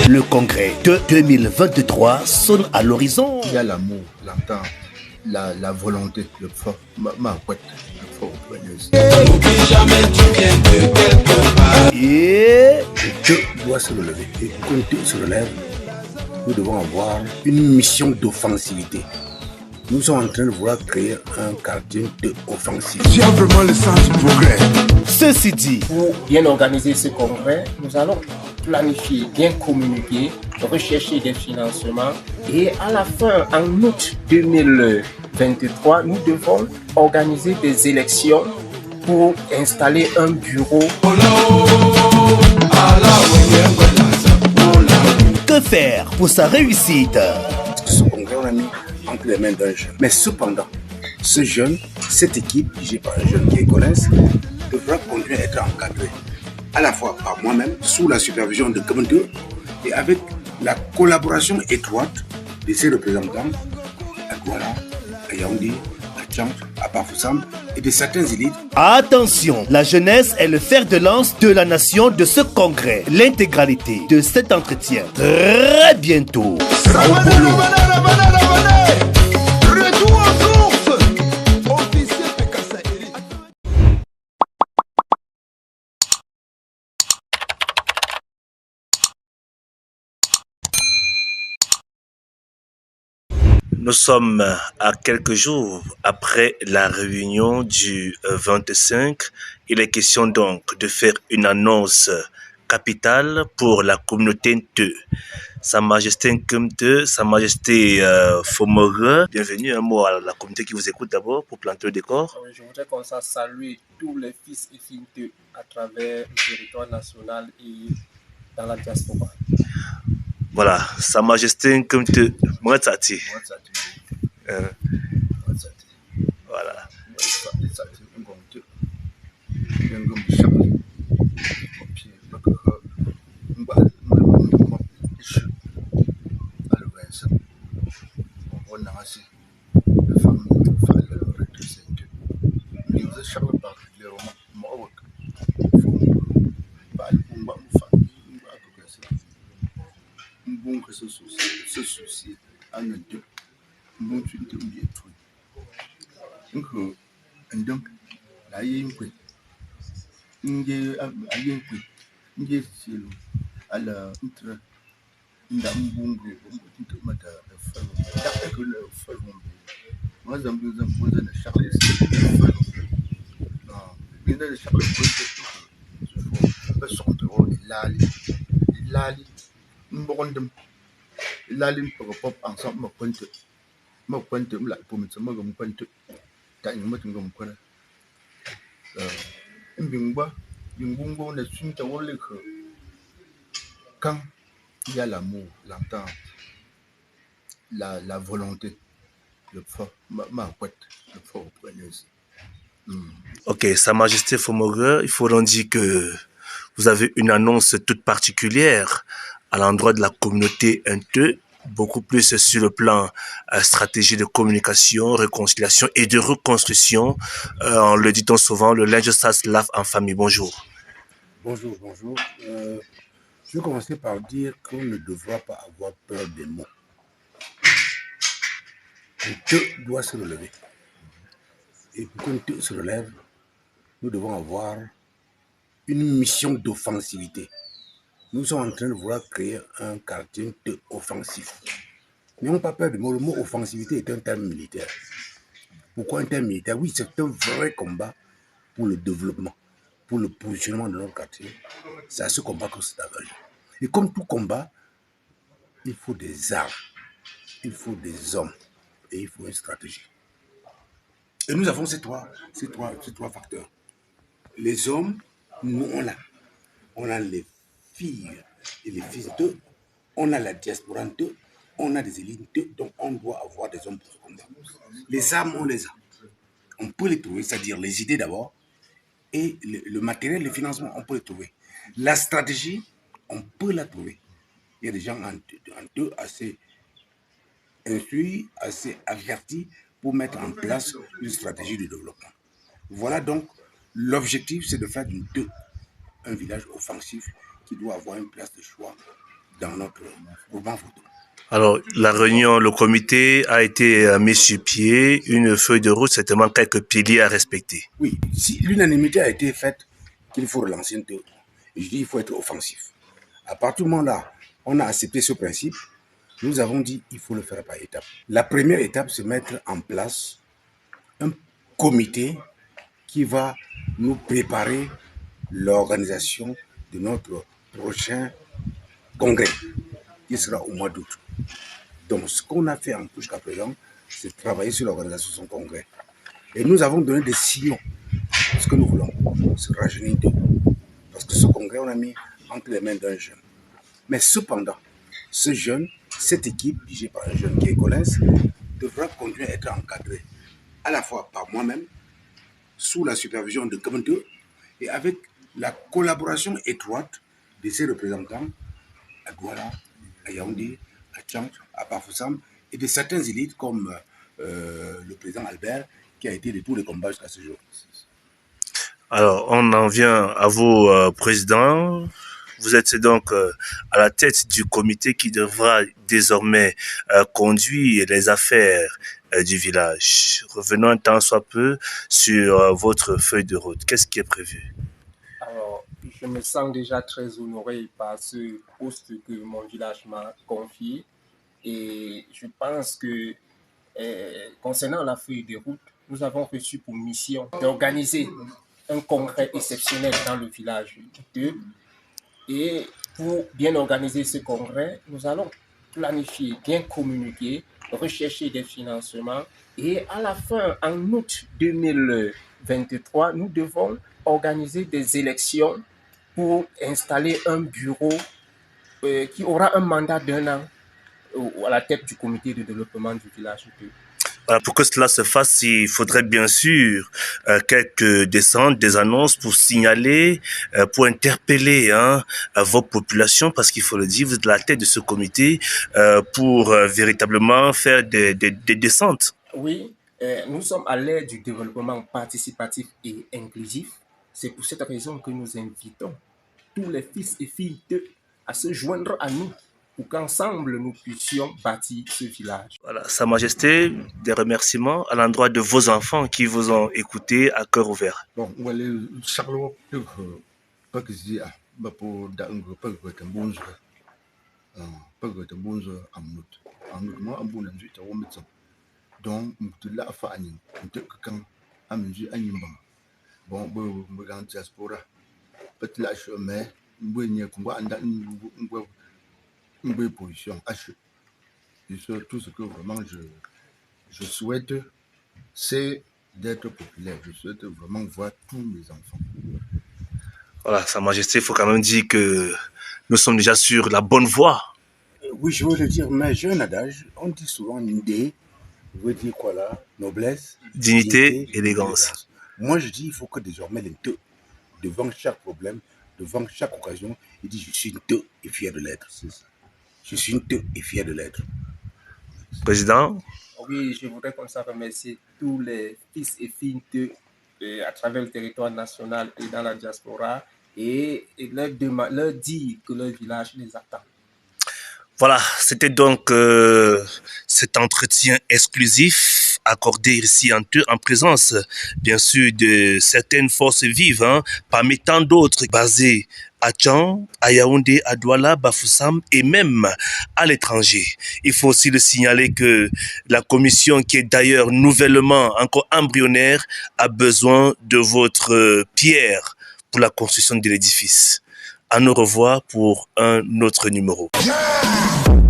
Le congrès de 2023 sonne à l'horizon. Il y a l'amour, l'entente, la volonté, le fort, ma couette, le fort. Et Dieu doit se relever. Et quand Dieu se relève, nous devons avoir une mission d'offensivité. Nous sommes en train de vouloir créer un quartier d'offensive. Tu as vraiment le sens du progrès. Ceci dit, pour bien organiser ce congrès, nous allons planifier, bien communiquer, rechercher des financements et à la fin, en août 2023, nous devons organiser des élections pour installer un bureau. que faire pour sa réussite? Ce congrès, on a mis entre les mains d'un jeune. Mais cependant, ce jeune, cette équipe, dirigée par un jeune qui connaissent, devra continuer à être encadré, à la fois par moi-même, sous la supervision de Kementeur, et avec la collaboration étroite de ses représentants à Douala, à Yaoundé, à Tchang, à Bafoussam et de certains élites. Attention, la jeunesse est le fer de lance de la nation de ce congrès. L'intégralité de cet entretien très bientôt. Retour aux sources. Officier Pekassa Eri. Nous sommes à quelques jours après la réunion du 25. Il est question donc de faire une annonce capitale pour la communauté Nte. Sa Majesté Nkemte, Sa Majesté Fomore. Bienvenue, un mot à la communauté qui vous écoute d'abord pour planter le décor. Je voudrais qu'on s'en salue tous les fils et filles de à travers le territoire national et dans la diaspora. Voilà, Sa Majesté Nkemte Mwatsati. Voilà. Ce souci à nos deux. Bon, tu te dis tout. Donc, la yinque, N'gé silo, à la intra, Ndambungo, Mata, le Falon. Moi, j'aime bien poser le Charles. Il y a des Charles, pas son tour, Lali, Mbondem, Lali, pour pop ensemble, ma pointe, la pomme, ma gomme pointe, t'as une motte gomme quoi. Mbingwa, Bimbungo, ne suit à Wallek. Quand il y a l'amour, l'entente, la volonté, le fort, ma couette, le fort preneuse. Ok, Sa Majesté Fomore, il faut donc dire que vous avez une annonce toute particulière à l'endroit de la communauté Nte, beaucoup plus sur le plan stratégie de communication, réconciliation et de reconstruction. On le dit donc souvent, le linge sale se lave en famille. Bonjour. Bonjour. Je vais commencer par dire qu'on ne devra pas avoir peur des mots. Dieu doit se relever. Et pour que Dieu se relève, nous devons avoir une mission d'offensivité. Nous sommes en train de vouloir créer un quartier offensif. N'ayons pas peur du mot. Le mot offensivité est un terme militaire. Pourquoi un terme militaire? Oui, c'est un vrai combat pour le développement, pour le positionnement de notre quartier. C'est à ce combat qu'on s'est engagé. Et comme tout combat, il faut des armes, il faut des hommes et il faut une stratégie. Et nous avons ces trois facteurs. Les hommes, nous on a les filles et les fils d'eux, on a la diaspora d'eux, on a des élites d'eux, donc on doit avoir des hommes pour ce combat. Les armes, on les a. On peut les trouver, c'est-à-dire les idées d'abord, et le matériel, le financement, on peut les trouver. La stratégie, on peut la trouver. Il y a des gens en deux assez instruits, assez avertis pour mettre en place une stratégie de développement. Voilà donc l'objectif, c'est de faire un village offensif qui doit avoir une place de choix dans notre mouvement photo. Alors, la réunion, le comité a été mis sur pied, une feuille de route, certainement quelques piliers à respecter. Oui, si l'unanimité a été faite qu'il faut relancer un peu, je dis il faut être offensif. À partir du moment-là, on a accepté ce principe, nous avons dit il faut le faire par étapes. La première étape, c'est mettre en place un comité qui va nous préparer l'organisation de notre prochain congrès, qui sera au mois d'août. Donc, ce qu'on a fait jusqu'à présent, c'est travailler sur l'organisation de son congrès. Et nous avons donné des signaux. Ce que nous voulons, c'est rajeunir d'eux. Parce que ce congrès, on a mis entre les mains d'un jeune. Mais cependant, ce jeune, cette équipe, dirigée par un jeune qui est Collins, devra continuer à être encadré à la fois par moi-même, sous la supervision de Kamento, et avec la collaboration étroite de ses représentants à Douala, à Yaoundé, à Tchang, à Bafoussam, et de certains élites comme le président Albert, qui a été de tous les combats jusqu'à ce jour. Alors, on en vient à vous, président. Vous êtes donc à la tête du comité qui devra désormais conduire les affaires du village. Revenons un temps soit peu sur votre feuille de route. Qu'est-ce qui est prévu? Alors, je me sens déjà très honoré par ce poste que mon village m'a confié. Et je pense que concernant la feuille de route, nous avons reçu pour mission d'organiser un congrès exceptionnel dans le village de. Et pour bien organiser ce congrès, nous allons planifier, bien communiquer, rechercher des financements. Et à la fin, en août 2023, nous devons organiser des élections pour installer un bureau qui aura un mandat d'1 an à la tête du comité de développement du village. Pour que cela se fasse, il faudrait bien sûr quelques descentes, des annonces pour signaler, pour interpeller vos populations, parce qu'il faut le dire, vous êtes à la tête de ce comité pour véritablement faire des descentes. Oui, nous sommes à l'ère du développement participatif et inclusif. C'est pour cette raison que nous invitons tous les fils et filles à se joindre à nous pour qu'ensemble nous puissions bâtir ce village. Voilà, Sa Majesté, des remerciements à l'endroit de vos enfants qui vous ont écouté à cœur ouvert. Bon, voilà, Charles, pas que je dis, bah pour d'angle, pas que tu bonnes, pas que tu bonnes en moi, en bon ensuite, on met ça. Donc, tu l'as fait à nous, tu quand à mesure à nous. Bon, bon, grand diaspora, peut-être la chemin, bon, il y a une bonne position. Tout ce que vraiment je souhaite, c'est d'être populaire. Je souhaite vraiment voir tous mes enfants. Voilà, Sa Majesté, il faut quand même dire que nous sommes déjà sur la bonne voie. Oui, je veux le dire, mais j'ai un adage, on dit souvent Ndé, veut dire quoi là? Noblesse, Dignité, élégance. Moi, je dis, il faut que désormais les deux, devant chaque problème, devant chaque occasion, il dit, je suis deux et fier de l'être. Je suis deux et fier de l'être. Président? Oui, je voudrais comme ça remercier tous les fils et filles à travers le territoire national et dans la diaspora et leur dire que leur village les attend. Voilà, c'était donc cet entretien exclusif accordé ici en présence, bien sûr, de certaines forces vives, parmi tant d'autres basées à Tchang, à Yaoundé, à Douala, Bafoussam et même à l'étranger. Il faut aussi le signaler que la commission, qui est d'ailleurs nouvellement encore embryonnaire, a besoin de votre pierre pour la construction de l'édifice. À nous revoir pour un autre numéro. Yeah!